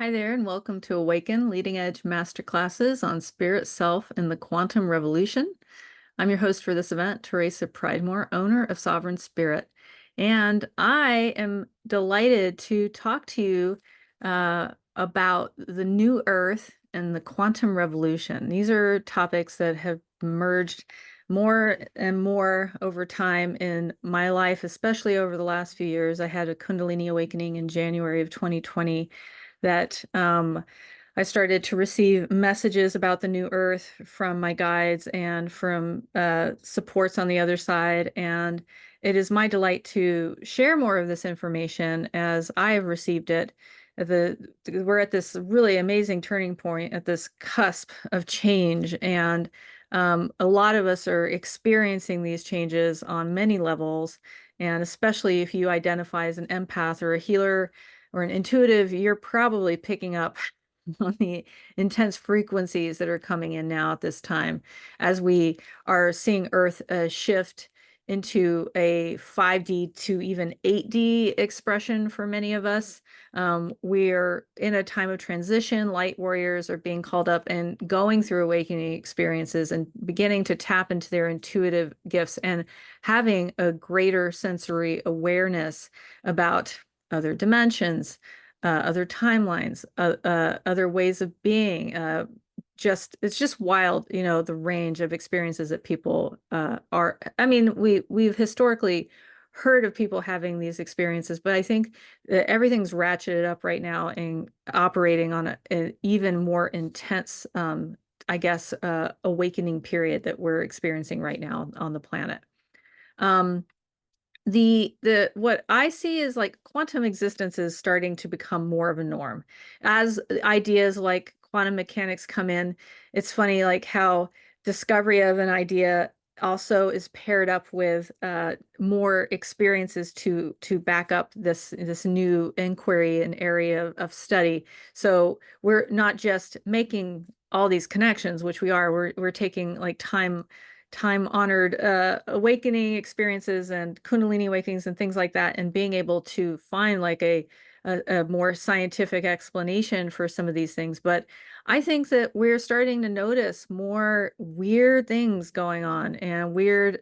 Hi there, and welcome to Awaken Leading Edge Masterclasses on Spirit, Self, and the Quantum Revolution. I'm your host for this event, Theresa Pridemore, owner of Sovereign Spirit. And I am delighted to talk to you about the new Earth and the quantum revolution. These are topics that have emerged more and more over time in my life, especially over the last few years. I had a Kundalini awakening in January of 2020 that I started to receive messages about the new earth from my guides and from supports on the other side. And it is my delight to share more of this information as I have received it. We're at this really amazing turning point at this cusp of change. And a lot of us are experiencing these changes on many levels. And especially if you identify as an empath or a healer or an intuitive, you're probably picking up on the intense frequencies that are coming in now at this time as we are seeing Earth shift into a 5D to even 8D expression for many of us. We're in a time of transition. Light warriors are being called up and going through awakening experiences and beginning to tap into their intuitive gifts and having a greater sensory awareness about other dimensions, other timelines, other ways of being. It's just wild, the range of experiences that people are. I mean, we've historically heard of people having these experiences, but I think that everything's ratcheted up right now and operating on an even more intense, I guess, awakening period that we're experiencing right now on the planet. Um, the what I see is like quantum existence is starting to become more of a norm as ideas like quantum mechanics come in. It's funny like how discovery of an idea also is paired up with more experiences to back up this new inquiry and area of study. So we're not just making all these connections, which we are. We're taking like time-honored awakening experiences and Kundalini awakenings and things like that, and being able to find like a more scientific explanation for some of these things. But I think that we're starting to notice more weird things going on and we're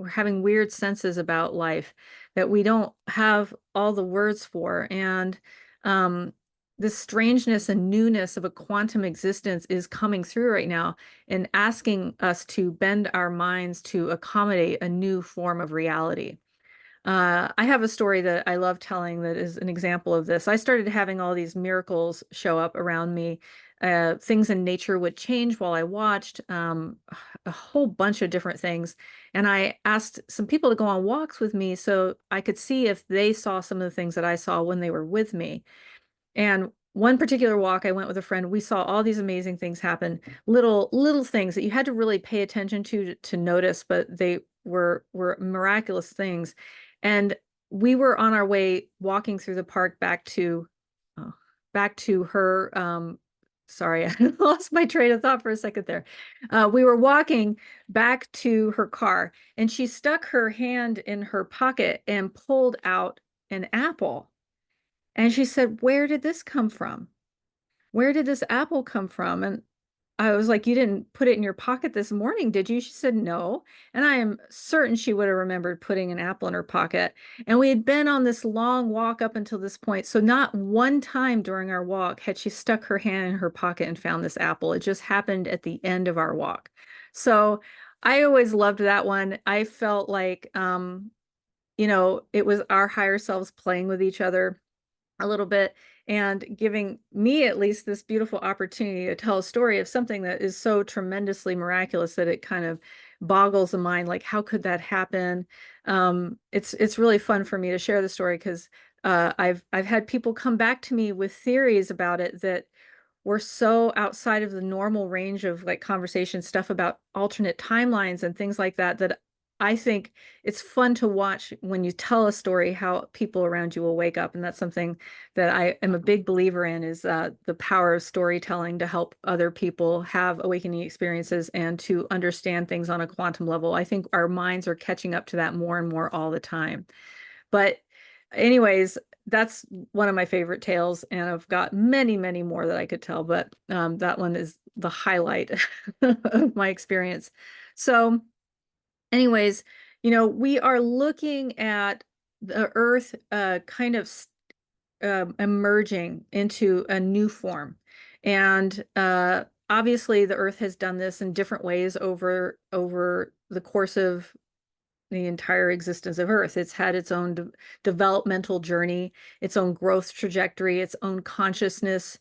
having weird senses about life that we don't have all the words for. And um, the strangeness and newness of a quantum existence is coming through right now and asking us to bend our minds to accommodate a new form of reality. I have a story that I love telling that is an example of this. I started having all these miracles show up around me. Things in nature would change while I watched, a whole bunch of different things. And I asked some people to go on walks with me so I could see if they saw some of the things that I saw when they were with me. And one particular walk, I went with a friend. We saw all these amazing things happen, little things that you had to really pay attention to notice, but they were miraculous things. And we were on our way walking through the park oh, back to her. Sorry, I lost my train of thought for a second there. We were walking back to her car, and she stuck her hand in her pocket and pulled out an apple. And she said, "Where did this come from? Where did this apple come from?" And I was like, "You didn't put it in your pocket this morning, did you?" She said, "No." And I am certain she would have remembered putting an apple in her pocket. And we had been on this long walk up until this point. So not one time during our walk had she stuck her hand in her pocket and found this apple. It just happened at the end of our walk. So I always loved that one. I felt like, it was our higher selves playing with each other a little bit and giving me at least this beautiful opportunity to tell a story of something that is so tremendously miraculous that it kind of boggles the mind. Like, how could that happen? It's really fun for me to share the story because I've had people come back to me with theories about it that were so outside of the normal range of like conversation stuff about alternate timelines and things like that that I think it's fun to watch when you tell a story how people around you will wake up. And that's something that I am a big believer in is the power of storytelling to help other people have awakening experiences and to understand things on a quantum level. I think our minds are catching up to that more and more all the time. But anyways, that's one of my favorite tales, and I've got many, many more that I could tell, but that one is the highlight of my experience. So anyways, we are looking at the Earth kind of emerging into a new form. And obviously the Earth has done this in different ways over the course of the entire existence of Earth. It's had its own developmental journey, its own growth trajectory, its own consciousness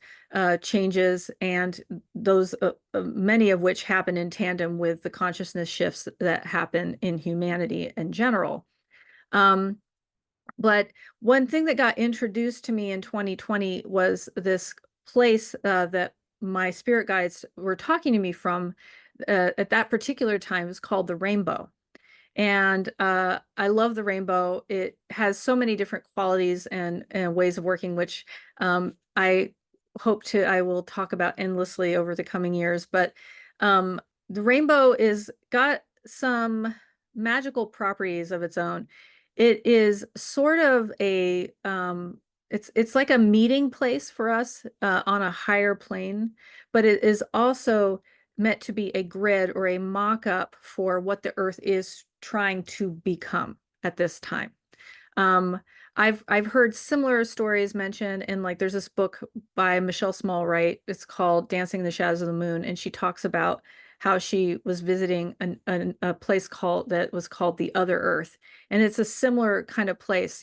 changes, and those many of which happen in tandem with the consciousness shifts that happen in humanity in general. But one thing that got introduced to me in 2020 was this place that my spirit guides were talking to me from at that particular time. It was called the Rainbow. And I love the rainbow. It has so many different qualities and ways of working, which I I will talk about endlessly over the coming years. But the rainbow is got some magical properties of its own. It is sort of it's like a meeting place for us on a higher plane, but it is also meant to be a grid or a mock-up for what the Earth is trying to become at this time. Um, I've heard similar stories mentioned, and like there's this book by Michelle Smallwright. It's called Dancing in the Shadows of the Moon, and she talks about how she was visiting a place that was called the Other Earth, and it's a similar kind of place.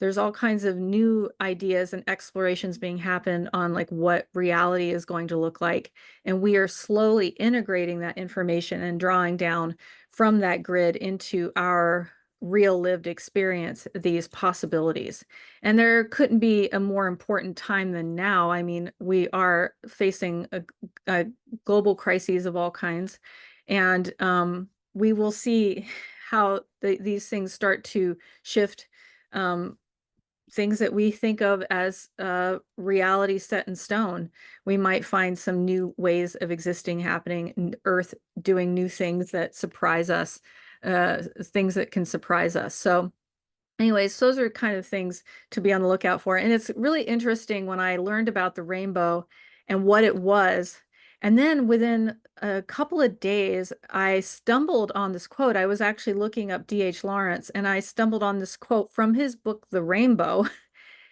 There's all kinds of new ideas and explorations being happened on like what reality is going to look like, and we are slowly integrating that information and drawing down from that grid into our real lived experience these possibilities. And there couldn't be a more important time than now. I mean, we are facing a global crises of all kinds, and we will see how these things start to shift things that we think of as reality set in stone. We might find some new ways of existing happening, and Earth doing new things that surprise us, things that can surprise us. So anyways, those are kind of things to be on the lookout for. And it's really interesting when I learned about the rainbow and what it was. And then within a couple of days, I stumbled on this quote. I was actually looking up D.H. Lawrence, and I stumbled on this quote from his book, The Rainbow.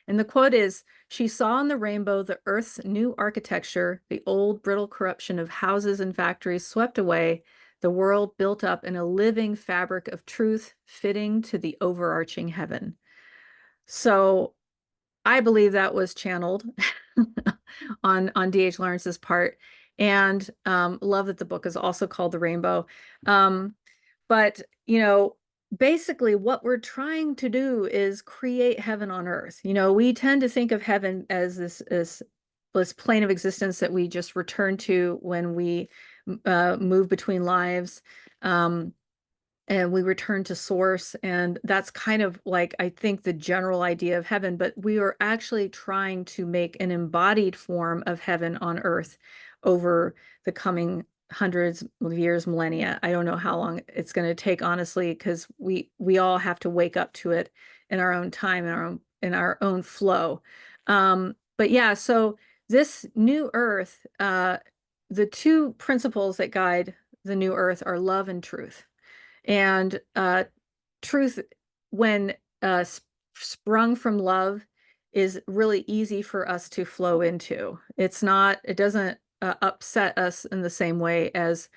And the quote is, "She saw in the rainbow the Earth's new architecture, the old brittle corruption of houses and factories swept away, the world built up in a living fabric of truth fitting to the overarching heaven." So I believe that was channeled on D.H. Lawrence's part, and love that the book is also called The Rainbow. But basically what we're trying to do is create heaven on earth. We tend to think of heaven as this plane of existence that we just return to when we move between lives. And we return to source, and that's kind of like, I think, the general idea of heaven. But we are actually trying to make an embodied form of heaven on earth over the coming hundreds of years, millennia. I don't know how long it's going to take, honestly, because we all have to wake up to it in our own time, in our own flow. But yeah, so this new earth, the two principles that guide the new earth are love and truth. And truth, when sprung from love, is really easy for us to flow into. It doesn't upset us in the same way as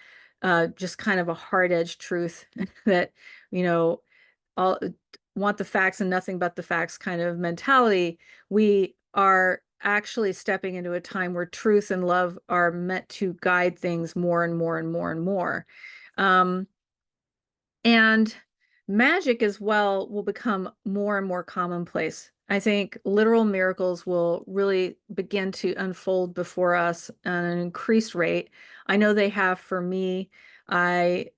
just kind of a hard-edged truth that, all want the facts and nothing but the facts kind of mentality. We are actually stepping into a time where truth and love are meant to guide things more and more and more and more. And magic as well will become more and more commonplace. I think literal miracles will really begin to unfold before us at an increased rate. I know they have for me. I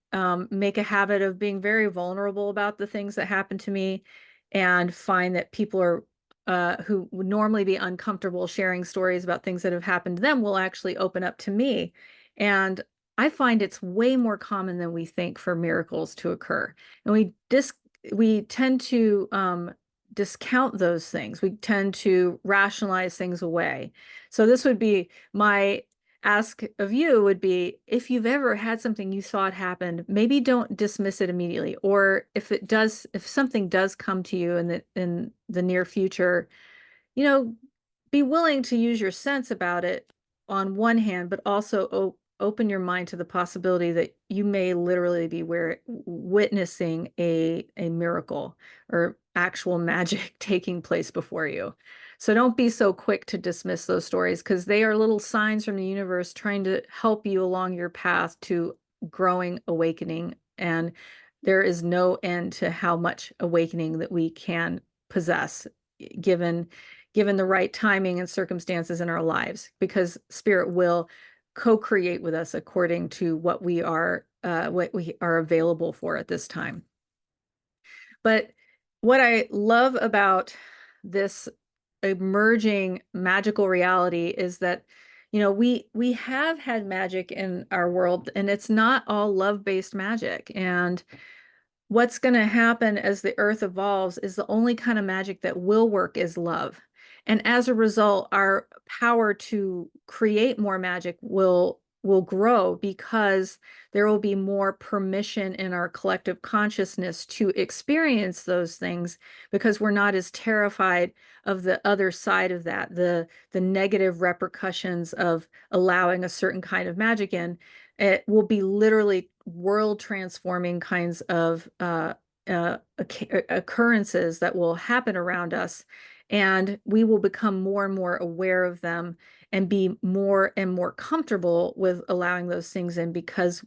make a habit of being very vulnerable about the things that happen to me, and find that people are who would normally be uncomfortable sharing stories about things that have happened to them will actually open up to me. And I find it's way more common than we think for miracles to occur. And we tend to discount those things. We tend to rationalize things away. So this would be my ask of you would be, if you've ever had something you thought happened, maybe don't dismiss it immediately. Or if something does come to you in the near future, be willing to use your sense about it on one hand, but also open your mind to the possibility that you may literally be witnessing a miracle or actual magic taking place before you. So don't be so quick to dismiss those stories, because they are little signs from the universe trying to help you along your path to growing awakening. And there is no end to how much awakening that we can possess, given the right timing and circumstances in our lives, because spirit will co-create with us according to what we are available for at this time. But what I love about this emerging magical reality is that, we have had magic in our world, and it's not all love-based magic. And what's going to happen as the earth evolves is the only kind of magic that will work is love. And as a result, our power to create more magic will grow, because there will be more permission in our collective consciousness to experience those things, because we're not as terrified of the other side of that, the negative repercussions of allowing a certain kind of magic in. It will be literally world transforming kinds of occurrences that will happen around us, and we will become more and more aware of them and be more and more comfortable with allowing those things in, because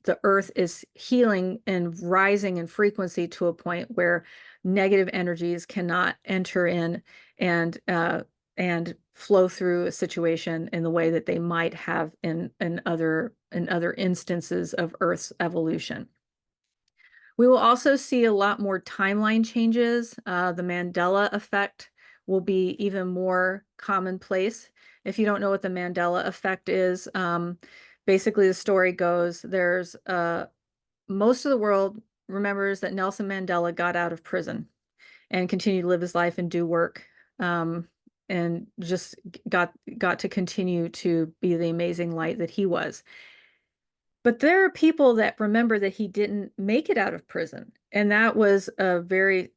the earth is healing and rising in frequency to a point where negative energies cannot enter in and flow through a situation in the way that they might have in other instances of Earth's evolution. We will also see a lot more timeline changes. The Mandela effect will be even more commonplace. If you don't know what the Mandela effect is, basically the story goes, there's most of the world remembers that Nelson Mandela got out of prison and continued to live his life and do work, and just got to continue to be the amazing light that he was. But there are people that remember that he didn't make it out of prison. And that was a very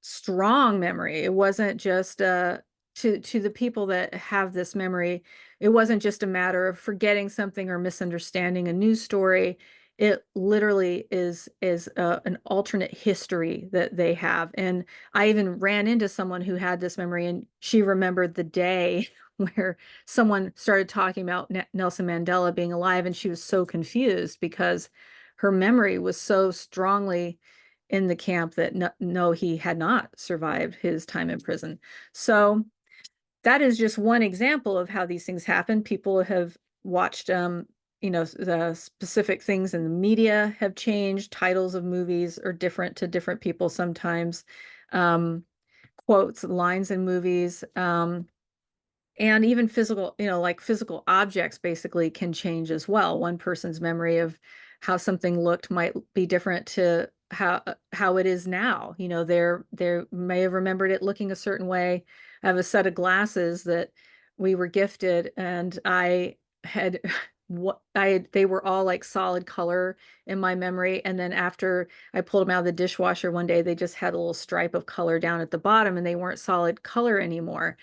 strong memory. It wasn't just to the people that have this memory, it wasn't just a matter of forgetting something or misunderstanding a news story. It literally is an alternate history that they have. And I even ran into someone who had this memory, and she remembered the day where someone started talking about Nelson Mandela being alive, and she was so confused because her memory was so strongly in the camp that no, he had not survived his time in prison. So that is just one example of how these things happen. People have watched, the specific things in the media have changed. Titles of movies are different to different people sometimes. Quotes, lines in movies. And even physical, like physical objects basically can change as well. One person's memory of how something looked might be different to how it is now. They may have remembered it looking a certain way. I have a set of glasses that we were gifted, and I had they were all like solid color in my memory. And then after I pulled them out of the dishwasher one day, they just had a little stripe of color down at the bottom, and they weren't solid color anymore.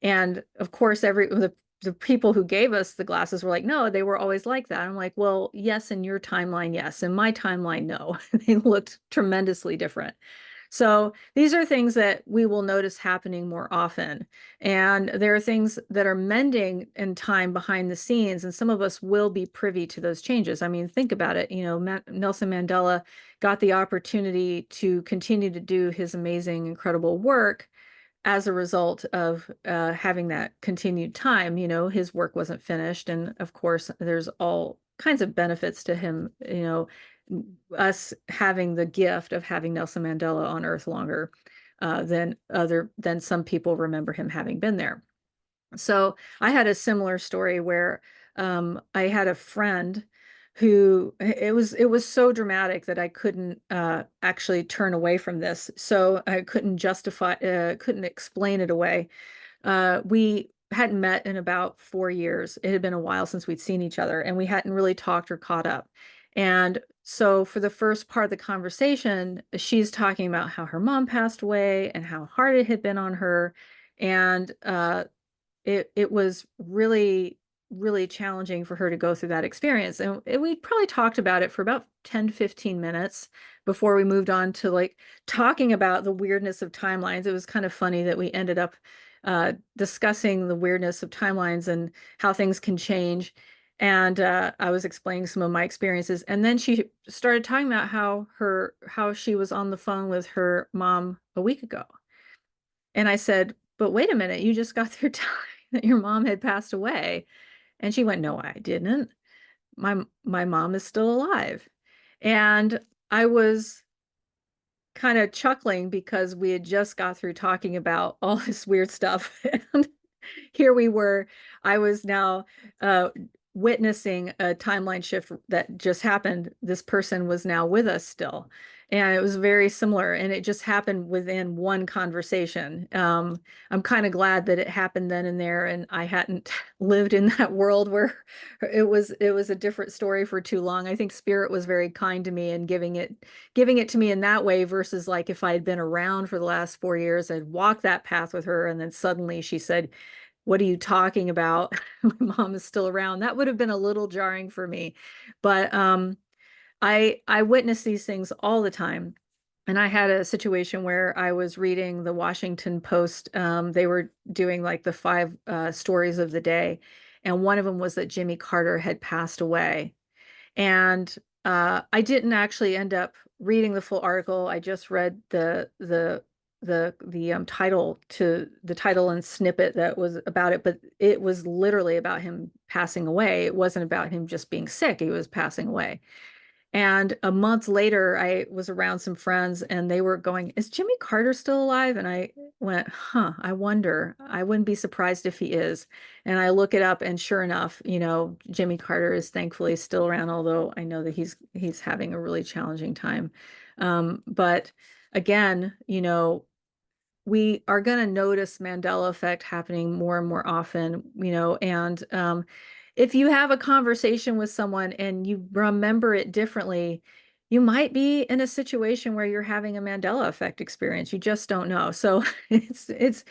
And of course, the people who gave us the glasses were like, no, they were always like that. I'm like, well, yes, in your timeline, yes. In my timeline, no. They looked tremendously different. So these are things that we will notice happening more often. And there are things that are mending in time behind the scenes, and some of us will be privy to those changes. I mean, think about it. Nelson Mandela got the opportunity to continue to do his amazing, incredible work as a result of having that continued time. His work wasn't finished. And of course, there's all kinds of benefits to him, us having the gift of having Nelson Mandela on Earth longer than some people remember him having been there. So I had a similar story where I had a friend who it was so dramatic that I couldn't actually turn away from this. So I couldn't explain it away. We hadn't met in about 4 years. It had been a while since we'd seen each other, and we hadn't really talked or caught up. And so for the first part of the conversation, she's talking about how her mom passed away and how hard it had been on her. And it was really, really challenging for her to go through that experience. And we probably talked about it for about 10 to 15 minutes before we moved on to like talking about the weirdness of timelines. It was kind of funny that we ended up discussing the weirdness of timelines and how things can change. And I was explaining some of my experiences. And then she started talking about how she was on the phone with her mom a week ago. And I said, but wait a minute, you just got through telling that your mom had passed away. And she went, no, I didn't. My mom is still alive. And I was kind of chuckling because we had just got through talking about all this weird stuff. And here we were. I was now witnessing a timeline shift that just happened. This person was now with us still. And it was very similar. And it just happened within one conversation. I'm kind of glad that it happened then and there, and I hadn't lived in that world where it was a different story for too long. I think Spirit was very kind to me and giving it to me in that way versus like if I had been around for the last 4 years, I'd walked that path with her, and then suddenly she said, what are you talking about? My mom is still around. That would have been a little jarring for me. But I witness these things all the time. And I had a situation where I was reading the Washington Post. They were doing like the five stories of the day. And one of them was that Jimmy Carter had passed away. And I didn't actually end up reading the full article. I just read the title and snippet that was about it, but it was literally about him passing away. It wasn't about him just being sick. He was passing away. And a month later, I was around some friends and they were going, is Jimmy Carter still alive? And I went, huh, I wonder. I wouldn't be surprised if he is. And I look it up, and sure enough, Jimmy Carter is thankfully still around, although I know that he's having a really challenging time. But again, we are going to notice Mandela effect happening more and more often, and if you have a conversation with someone and you remember it differently, you might be in a situation where you're having a Mandela effect experience. You just don't know. So it's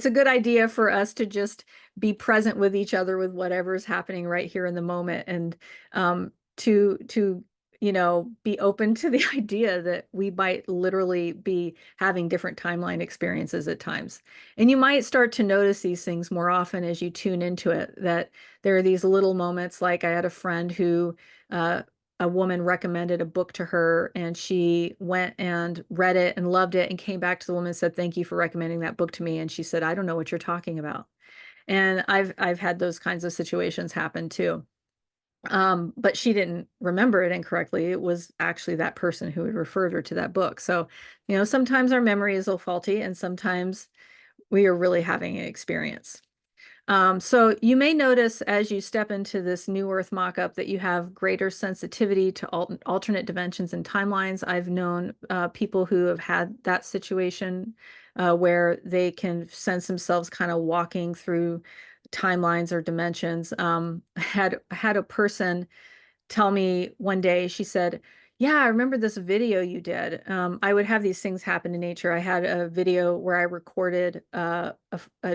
a good idea for us to just be present with each other with whatever's happening right here in the moment, and to be open to the idea that we might literally be having different timeline experiences at times. And you might start to notice these things more often as you tune into it, that there are these little moments. Like I had a friend who, a woman recommended a book to her, and she went and read it and loved it and came back to the woman and said, thank you for recommending that book to me. And she said, I don't know what you're talking about. And I've had those kinds of situations happen too. But she didn't remember it incorrectly. It was actually that person who had referred her to that book. So, sometimes our memory is a little faulty, and sometimes we are really having an experience. So you may notice as you step into this new Earth mock-up that you have greater sensitivity to alternate dimensions and timelines. I've known people who have had that situation where they can sense themselves kind of walking through timelines or dimensions. Had a person tell me one day, she said, yeah, I remember this video you did. I would have these things happen in nature. I had a video where I recorded a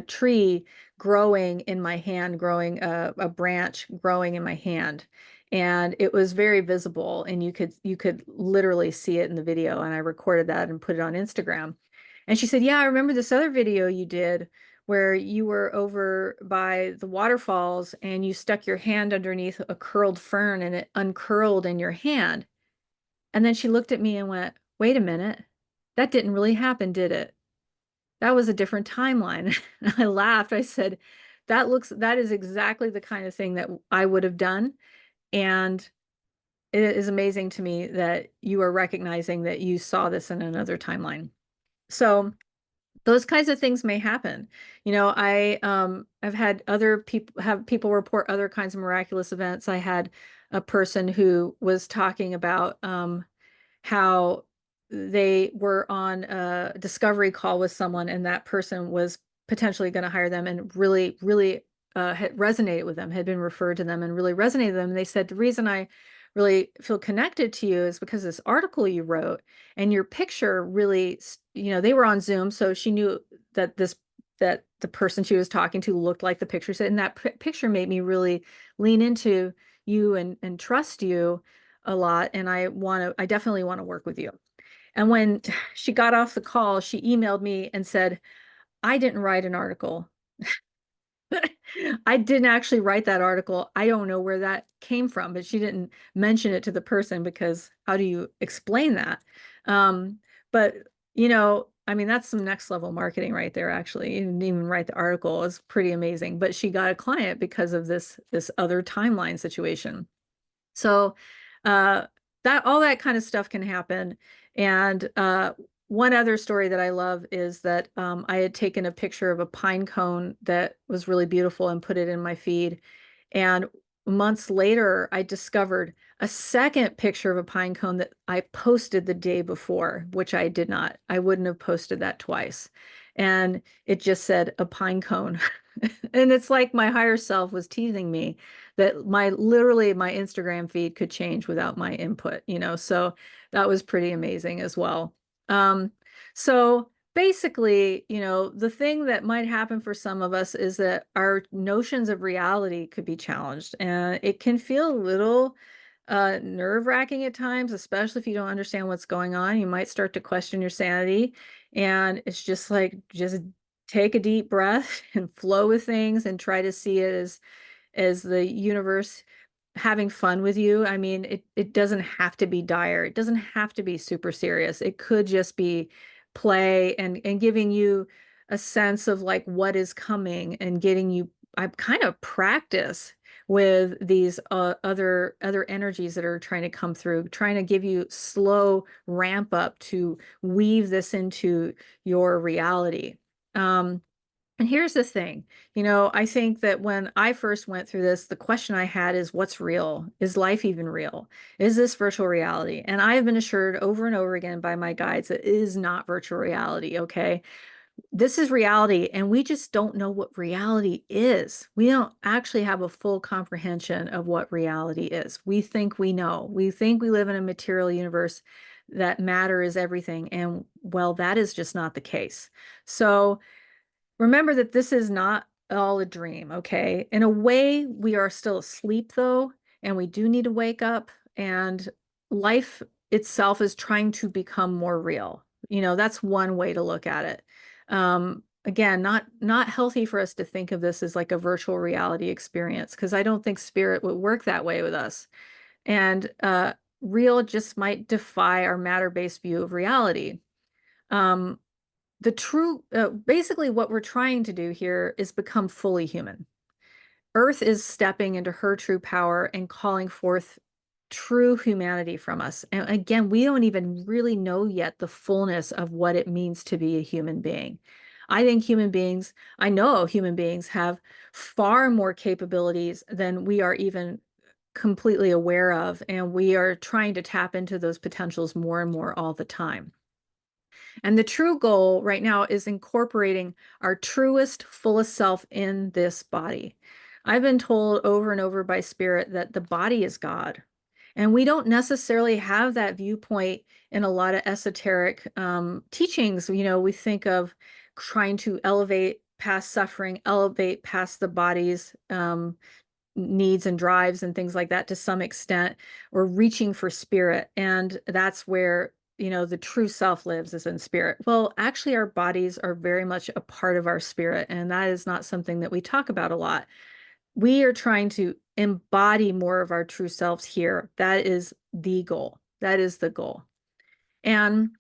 tree growing in my hand, growing a branch growing in my hand. And it was very visible, and you could literally see it in the video. And I recorded that and put it on Instagram. And she said, yeah, I remember this other video you did where you were over by the waterfalls and you stuck your hand underneath a curled fern and it uncurled in your hand. And then she looked at me and went, wait a minute, that didn't really happen, did it? That was a different timeline. And I laughed. I said, that is exactly the kind of thing that I would have done. And it is amazing to me that you are recognizing that you saw this in another timeline. So those kinds of things may happen. I've had other people report other kinds of miraculous events. I had a person who was talking about how they were on a discovery call with someone, and that person was potentially going to hire them, and really, really had resonated with them, had been referred to them and really resonated with them. And they said, the reason I really feel connected to you is because this article you wrote and your picture really, they were on Zoom, so she knew that that the person she was talking to looked like the picture said, and that picture made me really lean into you and trust you a lot, and I definitely want to work with you. And when she got off the call, she emailed me and said, I didn't write an article. I didn't actually write that article. I don't know where that came from, but she didn't mention it to the person, because how do you explain that? Um, but I mean, that's some next level marketing right there, actually. You didn't even write the article. It's pretty amazing. But she got a client because of this other timeline situation. So uh, that all that kind of stuff can happen. And one other story that I love is that I had taken a picture of a pine cone that was really beautiful and put it in my feed. And months later, I discovered a second picture of a pine cone that I posted the day before, which I did not. I wouldn't have posted that twice. And it just said a pine cone. And it's like my higher self was teasing me that literally my Instagram feed could change without my input, so that was pretty amazing as well. Um, so basically, the thing that might happen for some of us is that our notions of reality could be challenged, and it can feel a little nerve-wracking at times, especially if you don't understand what's going on. You might start to question your sanity, and it's just like, just take a deep breath and flow with things and try to see it as the universe having fun with you. I mean, it doesn't have to be dire. It doesn't have to be super serious. It could just be play and giving you a sense of like what is coming, and getting you I kind of practice with these other energies that are trying to come through, trying to give you slow ramp up to weave this into your reality. Um, and here's the thing, I think that when I first went through this, the question I had is, what's real? Is life even real? Is this virtual reality? And I have been assured over and over again by my guides that it is not virtual reality, okay? This is reality, and we just don't know what reality is. We don't actually have a full comprehension of what reality is. We think we know. We think we live in a material universe that matter is everything. And well, that is just not the case. So, remember that this is not all a dream, okay? In a way, we are still asleep though, and we do need to wake up, and life itself is trying to become more real. That's one way to look at it. Again, not healthy for us to think of this as like a virtual reality experience, because I don't think spirit would work that way with us. And real just might defy our matter-based view of reality. Um, basically what we're trying to do here is become fully human. Earth is stepping into her true power and calling forth true humanity from us. And again, we don't even really know yet the fullness of what it means to be a human being. I know human beings have far more capabilities than we are even completely aware of, and we are trying to tap into those potentials more and more all the time. And the true goal right now is incorporating our truest, fullest self in this body. I've been told over and over by spirit that the body is God. And we don't necessarily have that viewpoint in a lot of esoteric teachings. We think of trying to elevate past suffering, elevate past the body's needs and drives and things like that to some extent, or reaching for spirit. And that's where, the true self lives, is in spirit. Well, actually, our bodies are very much a part of our spirit, and that is not something that we talk about a lot. We are trying to embody more of our true selves here. That is the goal. That is the goal. And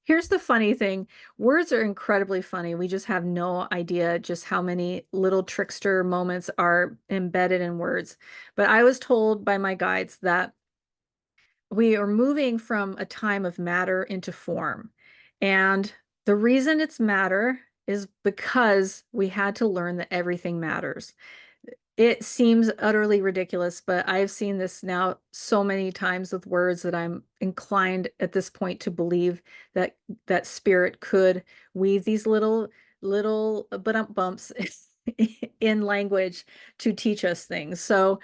here's the funny thing. Words are incredibly funny. We just have no idea just how many little trickster moments are embedded in words. But I was told by my guides that we are moving from a time of matter into form. And The reason it's matter is because we had to learn that everything matters. It seems utterly ridiculous, but I've seen this now so many times with words that I'm inclined at this point to believe that spirit could weave these little bumps in language to teach us things. So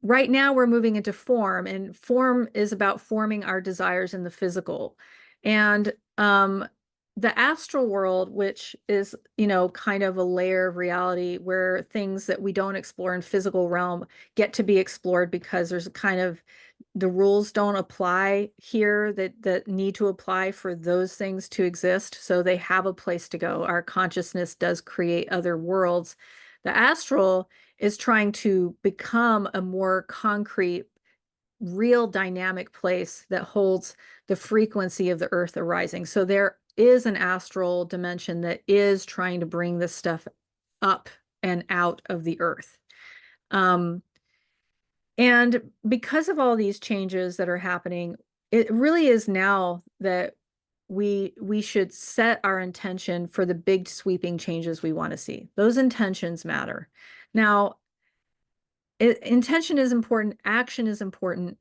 right now we're moving into form, and form is about forming our desires in the physical. And the astral world, which is, kind of a layer of reality where things that we don't explore in physical realm get to be explored, because there's kind of the rules don't apply here that need to apply for those things to exist. So they have a place to go. Our consciousness does create other worlds. The astral is trying to become a more concrete, real dynamic place that holds the frequency of the earth arising. So there is an astral dimension that is trying to bring this stuff up and out of the earth. And because of all these changes that are happening, it really is now that we should set our intention for the big sweeping changes we want to see. Those intentions matter. Now, intention is important, action is important.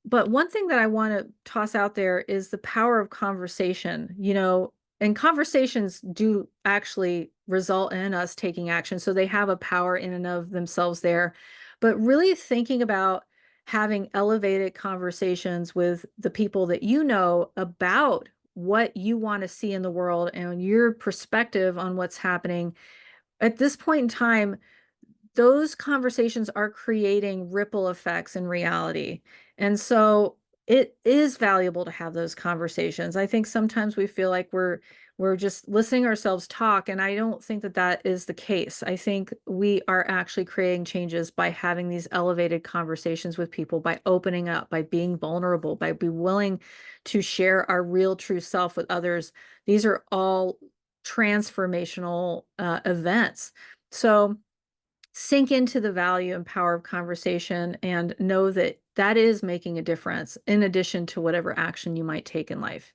But one thing that I want to toss out there is the power of conversation, and conversations do actually result in us taking action. So they have a power in and of themselves there. But really thinking about having elevated conversations with the people that you know about what you want to see in the world and your perspective on what's happening at this point in time, those conversations are creating ripple effects in reality. And so it is valuable to have those conversations. I think sometimes we feel like we're just listening ourselves talk, and I don't think that that is the case. I think we are actually creating changes by having these elevated conversations with people, by opening up, by being vulnerable, by being willing to share our real true self with others. These are all transformational events. So sink into the value and power of conversation and know that that is making a difference in addition to whatever action you might take in life.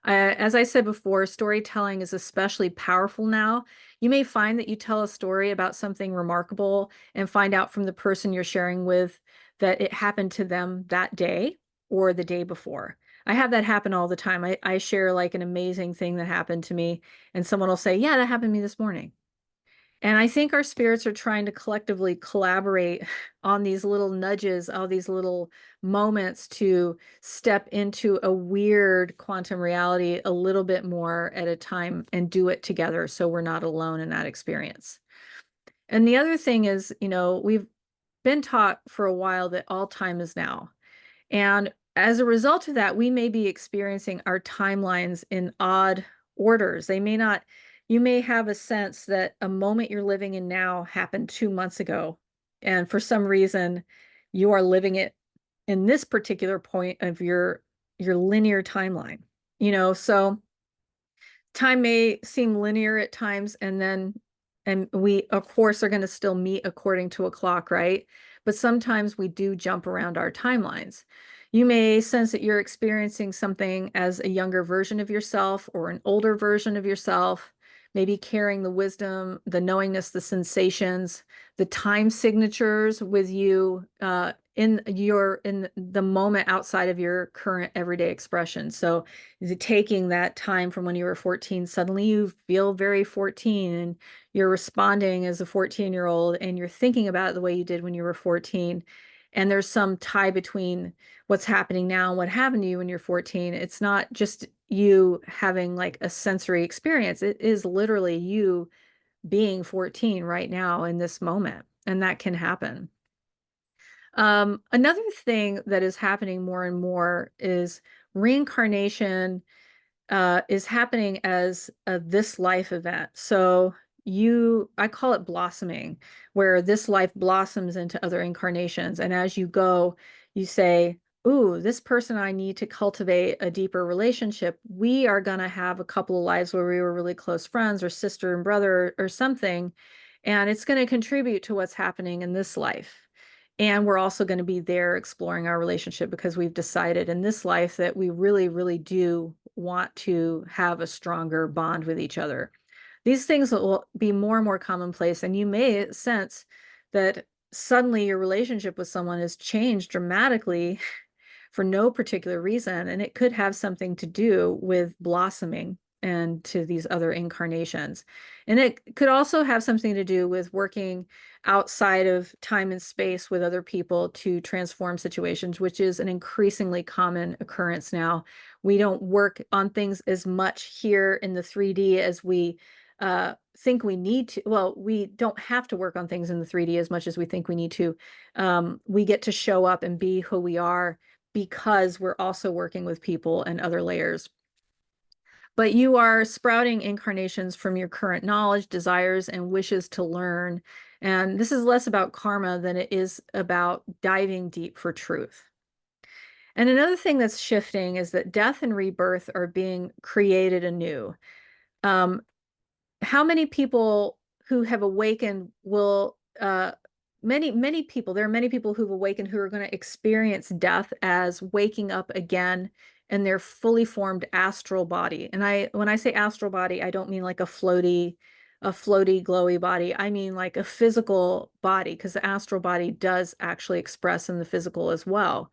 As I said before, storytelling is especially powerful now. You may find that you tell a story about something remarkable and find out from the person you're sharing with that it happened to them that day or the day before. I have that happen all the time. I share like an amazing thing that happened to me, and someone will say, "Yeah, that happened to me this morning." And I think our spirits are trying to collectively collaborate on these little nudges, all these little moments to step into a weird quantum reality a little bit more at a time and do it together so we're not alone in that experience. And the other thing is, we've been taught for a while that all time is now. And as a result of that, we may be experiencing our timelines in odd orders. You may have a sense that a moment you're living in now happened 2 months ago. And for some reason, you are living it in this particular point of your linear timeline. So time may seem linear at times, and we of course are going to still meet according to a clock, right? But sometimes we do jump around our timelines. You may sense that you're experiencing something as a younger version of yourself or an older version of yourself, maybe carrying the wisdom, the knowingness, the sensations, the time signatures with you in the moment outside of your current everyday expression. So taking that time from when you were 14, suddenly you feel very 14 and you're responding as a 14-year-old and you're thinking about it the way you did when you were 14. And there's some tie between what's happening now and what happened to you when you're 14. It's not just you having like a sensory experience. It is literally you being 14 right now in this moment. And that can happen. Another thing that is happening more and more is reincarnation is happening as a this life event. So I call it blossoming, where this life blossoms into other incarnations. And as you go, you say, ooh, this person I need to cultivate a deeper relationship. We are going to have a couple of lives where we were really close friends or sister and brother or something. And it's going to contribute to what's happening in this life. And we're also going to be there exploring our relationship because we've decided in this life that we really, really do want to have a stronger bond with each other. These things will be more and more commonplace, and you may sense that suddenly your relationship with someone has changed dramatically for no particular reason, and it could have something to do with blossoming and to these other incarnations. And it could also have something to do with working outside of time and space with other people to transform situations, which is an increasingly common occurrence now. We don't work on things as much here in the 3D as we think we need to. Well, we don't have to work on things in the 3D as much as we think we need to. We get to show up and be who we are because we're also working with people and other layers. But you are sprouting incarnations from your current knowledge, desires, and wishes to learn. And this is less about karma than it is about diving deep for truth. And another thing that's shifting is that death and rebirth are being created anew. Um, how many people who have awakened will many people, there are many people who've awakened who are going to experience death as waking up again in their fully formed astral body. And when I say astral body, I don't mean like a floaty glowy body. I mean like a physical body, because the astral body does actually express in the physical as well.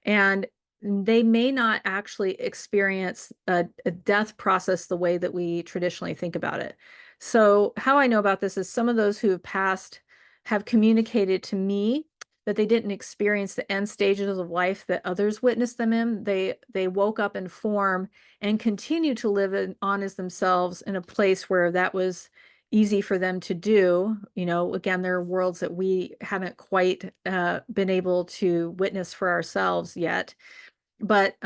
And they may not actually experience a death process the way that we traditionally think about it. So how I know about this is some of those who have passed have communicated to me that they didn't experience the end stages of life that others witnessed them in. They woke up in form and continue to live on as themselves in a place where that was easy for them to do. You know, again, there are worlds that we haven't quite been able to witness for ourselves yet. But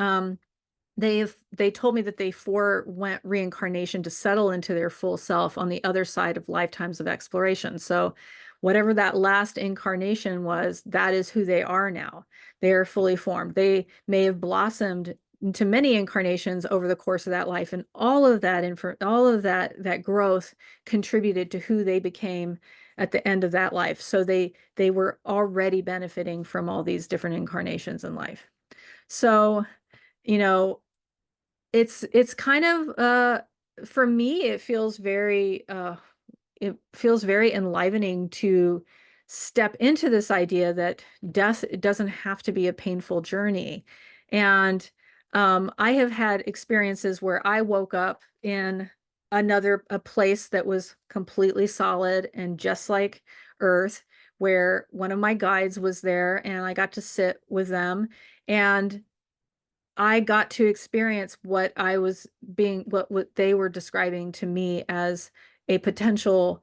they told me that they forewent reincarnation to settle into their full self on the other side of lifetimes of exploration. So whatever that last incarnation was, that is who they are now. They are fully formed. They may have blossomed into many incarnations over the course of that life, and all of that growth contributed to who they became at the end of that life. So they were already benefiting from all these different incarnations in life. So, you know, it's kind of for me, it feels very enlivening to step into this idea that death, it doesn't have to be a painful journey. And I have had experiences where I woke up in a place that was completely solid and just like Earth, where one of my guides was there and I got to sit with them. And I got to experience what they were describing to me as a potential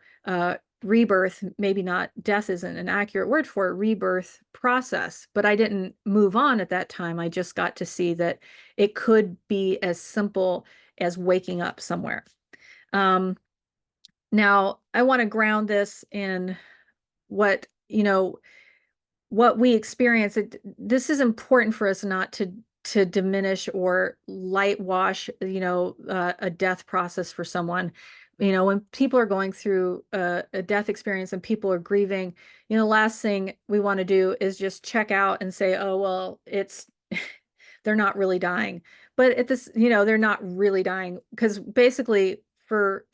rebirth. Maybe not, death isn't an accurate word for it, rebirth process, but I didn't move on at that time. I just got to see that it could be as simple as waking up somewhere. Now, I want to ground this in what, what we experience. This is important for us not to diminish or light wash, a death process for someone. When people are going through a death experience and people are grieving, last thing we want to do is just check out and say, oh, well, they're not really dying. But they're not really dying, because basically for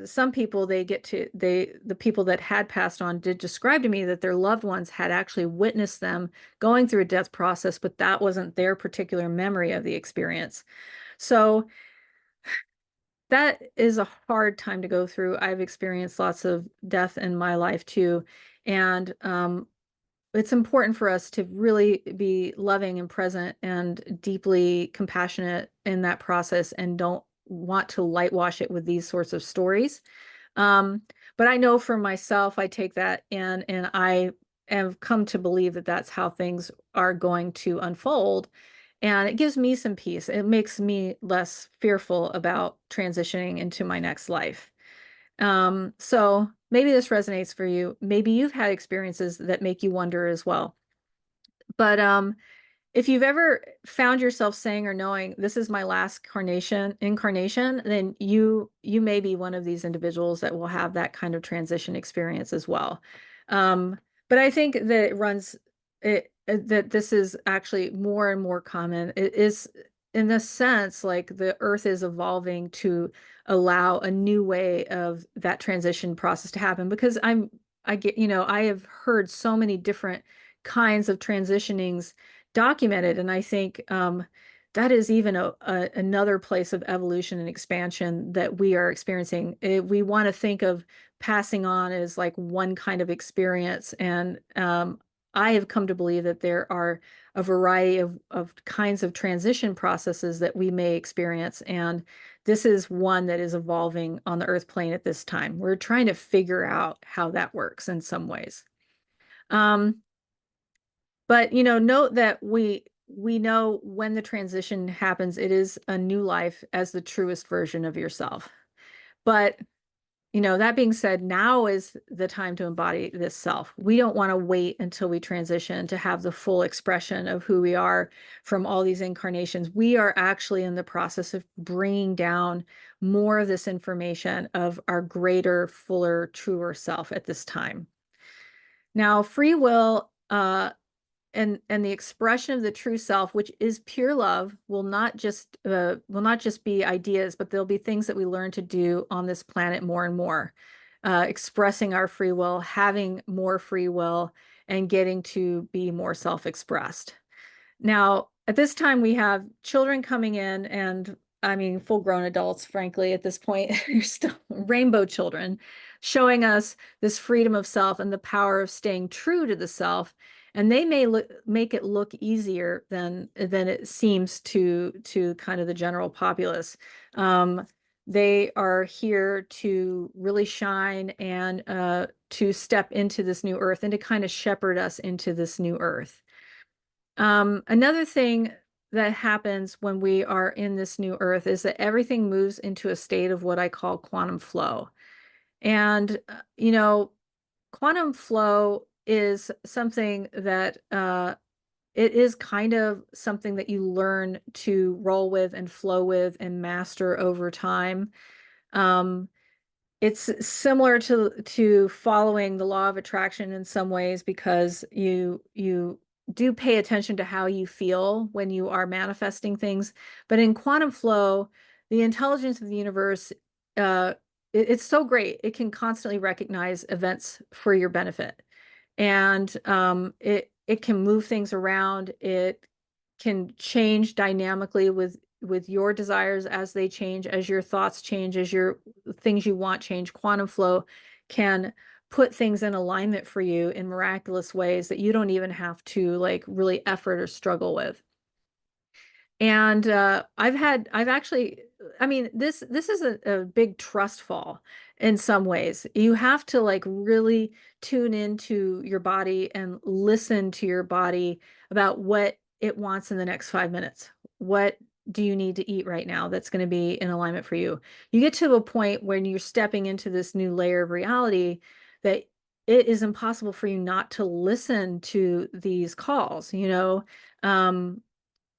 some people, the people that had passed on did describe to me that their loved ones had actually witnessed them going through a death process, but that wasn't their particular memory of the experience. So that is a hard time to go through. I've experienced lots of death in my life too. And it's important for us to really be loving and present and deeply compassionate in that process, and don't want to lightwash it with these sorts of stories. But I know for myself, I take that in, and I have come to believe that that's how things are going to unfold. And it gives me some peace. It makes me less fearful about transitioning into my next life. So maybe this resonates for you. Maybe you've had experiences that make you wonder as well. But if you've ever found yourself saying or knowing this is my last incarnation, then you may be one of these individuals that will have that kind of transition experience as well. But I think that it runs that this is actually more and more common. It is, in a sense, like the Earth is evolving to allow a new way of that transition process to happen. Because I get, I have heard so many different kinds of transitionings documented, and I think that is even another place of evolution and expansion that we are experiencing. We want to think of passing on as like one kind of experience, and I have come to believe that there are a variety of kinds of transition processes that we may experience. And this is one that is evolving on the Earth plane at this time. We're trying to figure out how that works in some ways. But, note that we know when the transition happens, it is a new life as the truest version of yourself. But that being said, now is the time to embody this self. We don't want to wait until we transition to have the full expression of who we are from all these incarnations. We are actually in the process of bringing down more of this information of our greater, fuller, truer self at this time. Now, free will, and the expression of the true self, which is pure love, will not just be ideas, but there'll be things that we learn to do on this planet more and more, expressing our free will, having more free will, and getting to be more self-expressed. Now, at this time, we have children coming in, and I mean, full-grown adults, frankly, at this point, they're still rainbow children, showing us this freedom of self and the power of staying true to the self. And they may make it look easier than it seems to kind of the general populace. They are here to really shine and to step into this new earth and to kind of shepherd us into this new earth. Another thing that happens when we are in this new earth is that everything moves into a state of what I call quantum flow. And, quantum flow is something that it is kind of something that you learn to roll with and flow with and master over time. It's similar to following the law of attraction in some ways, because you do pay attention to how you feel when you are manifesting things. But in quantum flow, the intelligence of the universe, it's so great. It can constantly recognize events for your benefit. And it can move things around. It can change dynamically with your desires as they change, as your thoughts change, as your things you want change. Quantum flow can put things in alignment for you in miraculous ways that you don't even have to like really effort or struggle with. And I've actually, I mean, this is a big trust fall in some ways. You have to like really tune into your body and listen to your body about what it wants in the next 5 minutes. What do you need to eat right now that's going to be in alignment for you? You get to a point when you're stepping into this new layer of reality that it is impossible for you not to listen to these calls,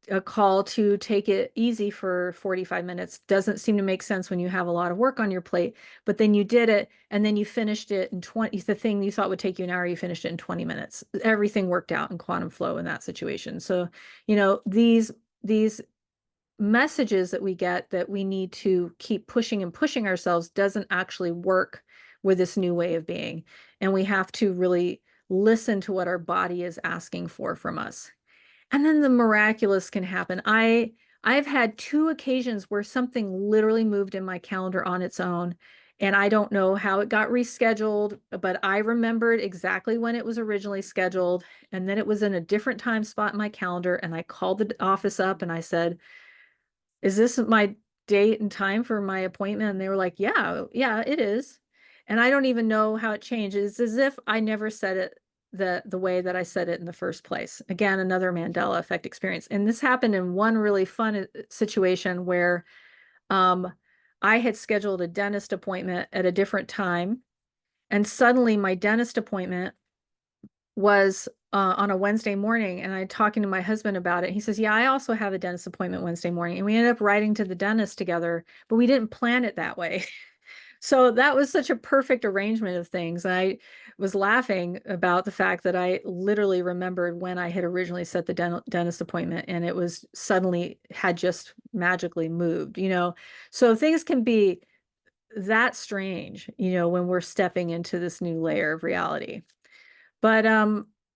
a call to take it easy for 45 minutes doesn't seem to make sense when you have a lot of work on your plate, but then you did it and then you finished it in 20, the thing you thought would take you an hour, you finished it in 20 minutes. Everything worked out in quantum flow in that situation. So, these messages that we get that we need to keep pushing and pushing ourselves doesn't actually work with this new way of being. And we have to really listen to what our body is asking for from us. And then the miraculous can happen. I've had 2 occasions where something literally moved in my calendar on its own, and I don't know how it got rescheduled, but I remembered exactly when it was originally scheduled, and then it was in a different time spot in my calendar, and I called the office up and I said, "Is this my date and time for my appointment?" And they were like, "Yeah, yeah, it is." And I don't even know how it changed. It's as if I never said it the way that I said it in the first place. Again, another Mandela effect experience. And this happened in one really fun situation where I had scheduled a dentist appointment at a different time, and suddenly my dentist appointment was on a Wednesday morning, and I talking to my husband about it. He says, "Yeah, I also have a dentist appointment Wednesday morning." And we ended up riding to the dentist together, but we didn't plan it that way. So that was such a perfect arrangement of things. I was laughing about the fact that I literally remembered when I had originally set the dentist appointment and it was suddenly had just magically moved, you know. So things can be that strange, you know, when we're stepping into this new layer of reality. But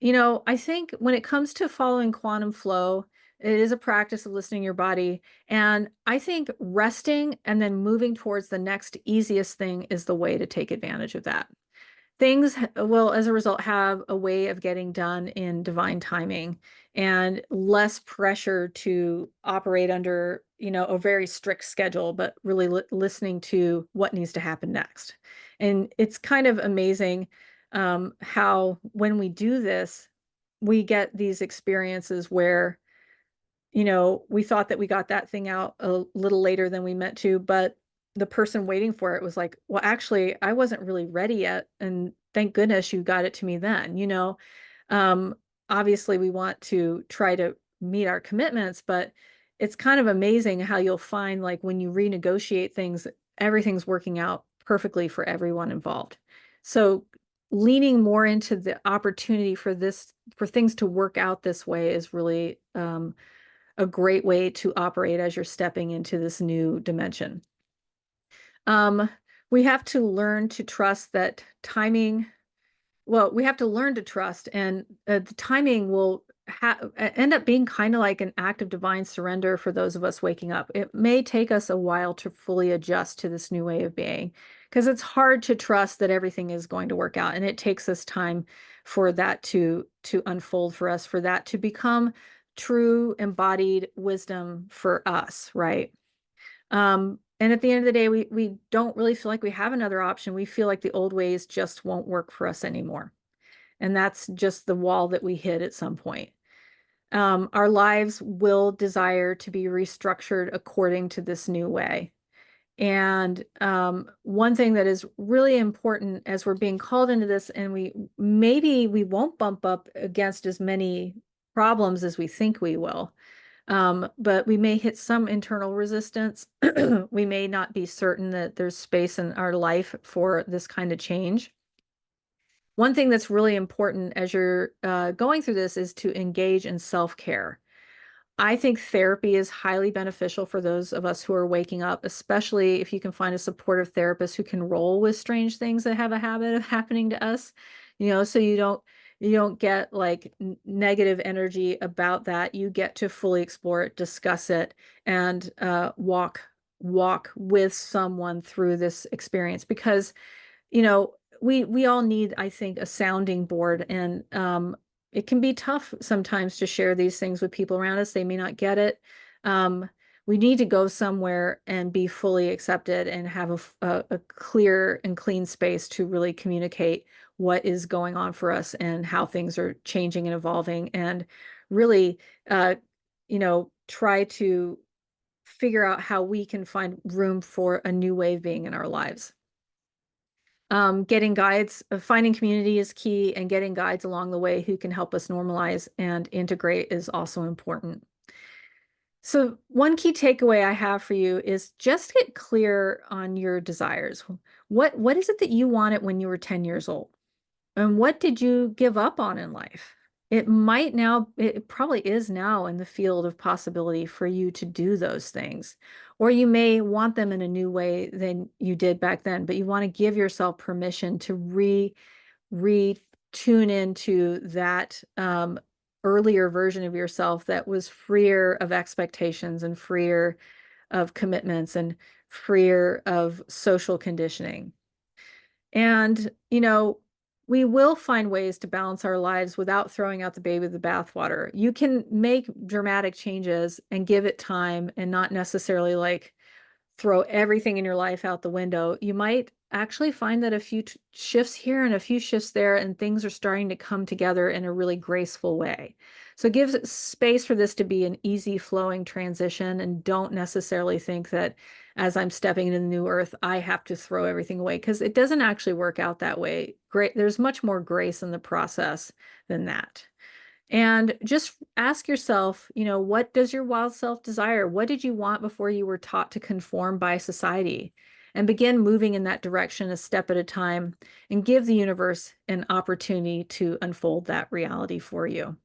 you know, I think when it comes to following quantum flow, it is a practice of listening to your body. And I think resting and then moving towards the next easiest thing is the way to take advantage of that. Things will, as a result, have a way of getting done in divine timing and less pressure to operate under, you know, a very strict schedule, but really listening to what needs to happen next. And it's kind of amazing how when we do this, we get these experiences where, you know, we thought that we got that thing out a little later than we meant to, but the person waiting for it was like, well, actually, I wasn't really ready yet. And thank goodness you got it to me then, you know. Um, Obviously, we want to try to meet our commitments, but it's kind of amazing how you'll find like when you renegotiate things, everything's working out perfectly for everyone involved. So leaning more into the opportunity for this, for things to work out this way is really a great way to operate as you're stepping into this new dimension. Um, we have to learn to trust that timing, well, we have to learn to trust, and the timing will end up being kind of like an act of divine surrender for those of us waking up. It may take us a while to fully adjust to this new way of being because it's hard to trust that everything is going to work out, and it takes us time for that to unfold for us, for that to become true embodied wisdom for us, right? And at the end of the day, we don't really feel like we have another option. We feel like the old ways just won't work for us anymore. And that's just the wall that we hit at some point. Our lives will desire to be restructured according to this new way. And one thing that is really important as we're being called into this, and we won't bump up against as many problems as we think we will. But we may hit some internal resistance. We may not be certain that there's space in our life for this kind of change. One thing that's really important as you're going through this is to engage in self-care. I think therapy is highly beneficial for those of us who are waking up, especially if you can find a supportive therapist who can roll with strange things that have a habit of happening to us, you know, so you don't get like negative energy about that. You get to fully explore it, discuss it, and walk with someone through this experience because you know, we all need, I think, a sounding board, and it can be tough sometimes to share these things with people around us. They may not get it. Um, we need to go somewhere and be fully accepted and have a clear and clean space to really communicate what is going on for us and how things are changing and evolving, and really, uh, you know, try to figure out how we can find room for a new way of being in our lives. Getting guides, finding community is key, and getting guides along the way who can help us normalize and integrate is also important. So one key takeaway I have for you is just get clear on your desires. What is it that you wanted when you were 10 years old? And what did you give up on in life? It probably is now in the field of possibility for you to do those things. Or you may want them in a new way than you did back then, but you want to give yourself permission to tune into that earlier version of yourself that was freer of expectations and freer of commitments and freer of social conditioning. And, you know, we will find ways to balance our lives without throwing out the baby with the bathwater. You can make dramatic changes and give it time and not necessarily like throw everything in your life out the window. You might actually find that a few shifts here and a few shifts there, and things are starting to come together in a really graceful way. So give space for this to be an easy flowing transition, and don't necessarily think that as I'm stepping into the new earth, I have to throw everything away because it doesn't actually work out that way. Great, there's much more grace in the process than that. And just ask yourself, you know, what does your wild self desire? What did you want before you were taught to conform by society? and begin moving in that direction a step at a time and give the universe an opportunity to unfold that reality for you.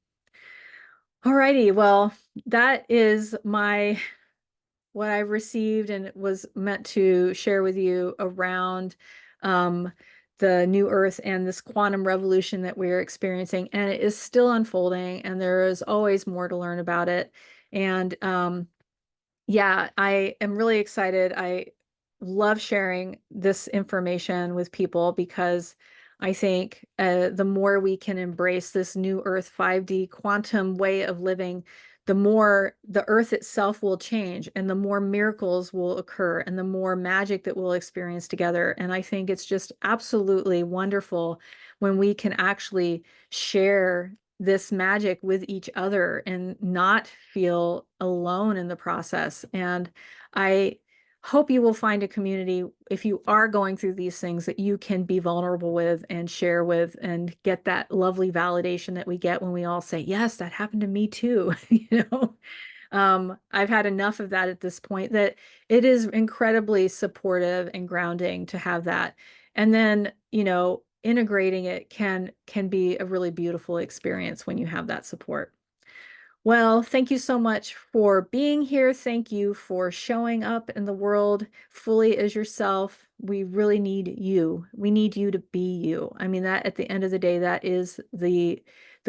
Alrighty, well, that is what I've received and was meant to share with you around the new earth and this quantum revolution that we're experiencing. And it is still unfolding, and there is always more to learn about it. And yeah, I am really excited. I love sharing this information with people because I think the more we can embrace this new Earth 5D quantum way of living, the more the Earth itself will change and the more miracles will occur and the more magic that we'll experience together. And I think it's just absolutely wonderful when we can actually share this magic with each other and not feel alone in the process. And I hope you will find a community, if you are going through these things, that you can be vulnerable with and share with and get that lovely validation that we get when we all say, yes, that happened to me too. I've had enough of that at this point that it is incredibly supportive and grounding to have that. And then, integrating it can be a really beautiful experience when you have that support. Well, thank you so much for being here. Thank you for showing up in the world fully as yourself. We really need you. We need you to be you. I mean, that at the end of the day, that is the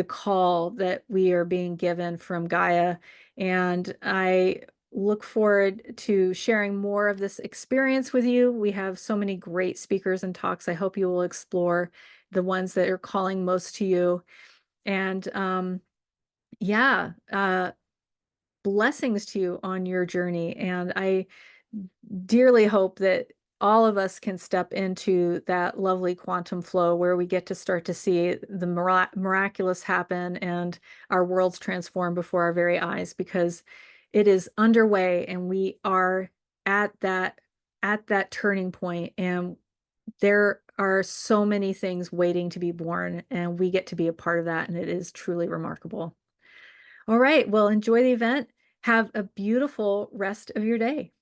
call that we are being given from Gaia. And I look forward to sharing more of this experience with you. We have so many great speakers and talks. I hope you will explore the ones that are calling most to you. And yeah, blessings to you on your journey. And I dearly hope that all of us can step into that lovely quantum flow where we get to start to see the miraculous happen and our worlds transform before our very eyes, because it is underway and we are at that turning point, and there are so many things waiting to be born, and we get to be a part of that, and it is truly remarkable. All right, well, enjoy the event. Have a beautiful rest of your day.